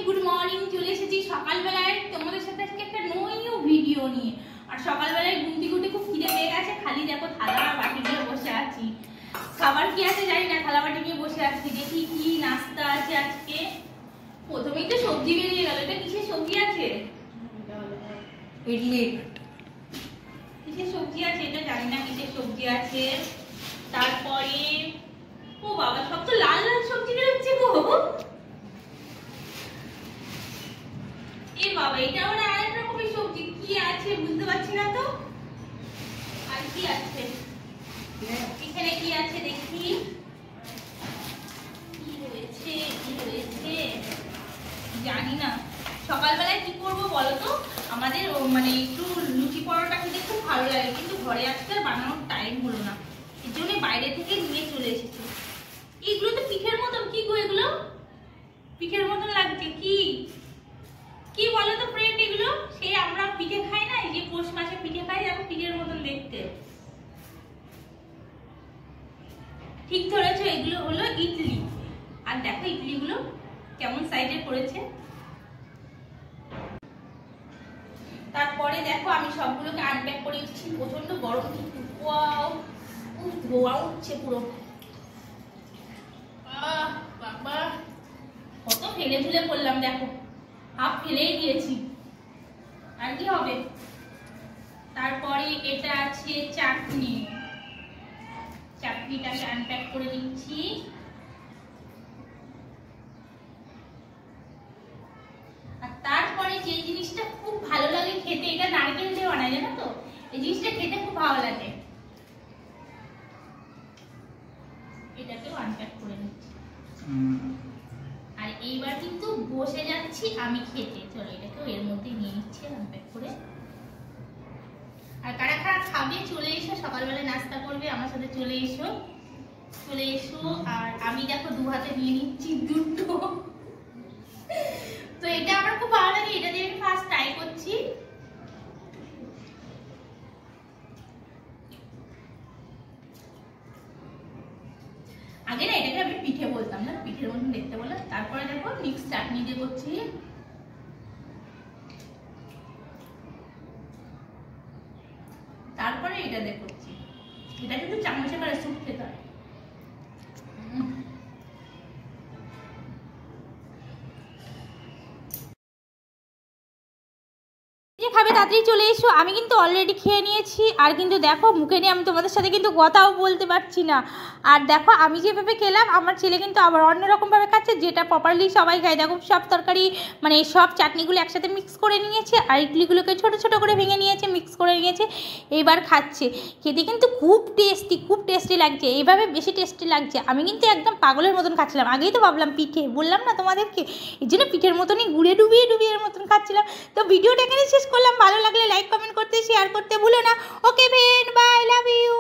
Good morning. চলে এসেছি সকালবেলায় তোমাদের সাথে আজকে একটা নিউ ভিডিও নিয়ে। আর সকালবেলায় ঘুম থেকে উঠে খুব খিদে পেয়ে গেছে, খালি দেখো থালা বাটি নিয়ে বসে আছি। খাবার কি আছে জানি না, থালা বাটি নিয়ে বসে আছি। দেখি কি নাস্তা আছে আজকে। প্রথমেই তো সবজি বেরিয়ে গেল। এটা কিসের সবজি আছে? ইডলি। কিসের সবজি আছে এটা জানি না, কিসের সবজি আছে। তারপরে ও বাবা, সব তো লাল লাল সবজি বেরোচ্ছে গো। এ বাবা, এটা আবার আরেক রকমের সবজি। কি আছে বুঝতে পারছি না তো। আর কি আছে এখানে, কি আছে দেখি। কি রয়েছে জানি না। সকালবেলায় কি করবো বলো তো। আমাদের মানে একটু লুচি পরোটা খেতে খুব ভালো লাগে, কিন্তু ঘরে আজকে বানানোর টাইম হলো না। এর জন্য বাইরে থেকে নিয়ে চলে এসেছি। এগুলো তো পিঠের মতন। কি গো এগুলো? পিঠের মতন লাগছে। কি কি বলো তো ফ্রেন্ড এগুলো? সেই আমরা পিঠে খাই না, এই যে পৌষ মাসে পিঠে খাই, যেমন পিঠের মতন দেখতে। ঠিক ধরেছো, এগুলো হলো ইডলি। আর দেখো ইডলিগুলো কেমন সাইজের করেছে। তারপরে দেখো আমি সবগুলোকে আনপ্যাক করে দিচ্ছি। প্রচন্ড গরম কিন্তু। ওয়াও, ধোয়া উঠছে পুরো। বাবা, কত ফেলে ঝুলে পড়লাম দেখো। হাফ ফেলেই দিয়েছি, আর কি হবে। তারপরে এটা আছে চাটনি। চাটনিটাকে আনপ্যাক করে দিচ্ছি। আর তারপরে যে জিনিসটা খুব ভালো লাগে খেতে, এটা নারকেল দিয়ে বানায় জানো তো। এই জিনিসটা খেতে খুব ভালো লাগে। এটাকেও আনপ্যাক করে নিচ্ছি। আর এইবার কিন্তু বসে যাচ্ছি আমি খেতে। চলো এটাকেও এর মধ্যে নিয়ে নিচ্ছি আনপ্যাক করে। আর কারা কারা খাবে চলে এসো, সকালবেলা নাস্তা করবে আমার সাথে চলে এসো। আর আমি দেখো দু হাতে নিয়ে নিচ্ছি দুটো। তো এটা আমার খুব ভালো লাগে, এটা দিয়ে আমি ফার্স্ট ট্রাই করছি। আগে না এটাকে আমি পিঠে বলতাম না, পিঠের মতন দেখতে বললাম। তারপরে দেখো মিক্স চাটনি দিয়ে করছি। তারপরে এটা দিয়ে করছি। এটা কিন্তু চামচে করে স্যুপ খেতে হয়। খাবে তাড়াতাড়ি চলে এসো। আমি কিন্তু অলরেডি খেয়ে নিয়েছি। আর কিন্তু দেখো মুখে নিয়ে আমি তোমাদের সাথে কিন্তু কথাও বলতে পারছি না। আর দেখো আমি যেভাবে খেলাম, আমার ছেলে কিন্তু আবার অন্যরকমভাবে খাচ্ছে, যেটা প্রপারলি সবাই খায়। দেখো সব তরকারি মানে সব চাটনিগুলো একসাথে মিক্স করে নিয়েছে, আর ইডলিগুলোকে ছোট ছোট করে ভেঙে নিয়েছে, মিক্স করে নিয়েছে। এইবার খাচ্ছে। খেতে কিন্তু খুব টেস্টি লাগছে। এইভাবে বেশি টেস্টি লাগছে। আমি কিন্তু একদম পাগলের মতন খাচ্ছিলাম। আগেই তো ভাবলাম পিঠে, বললাম না তোমাদেরকে, এই জন্য পিঠের মতনই ঘুরে ডুবিয়ে এর মতন খাচ্ছিলাম। তো ভিডিওটা এখানে শেষ করলাম। ভালো লাগলে লাইক কমেন্ট করতে, শেয়ার করতে ভুলো না। ওকে ফ্রেন্ড, বাই, লাভ ইউ।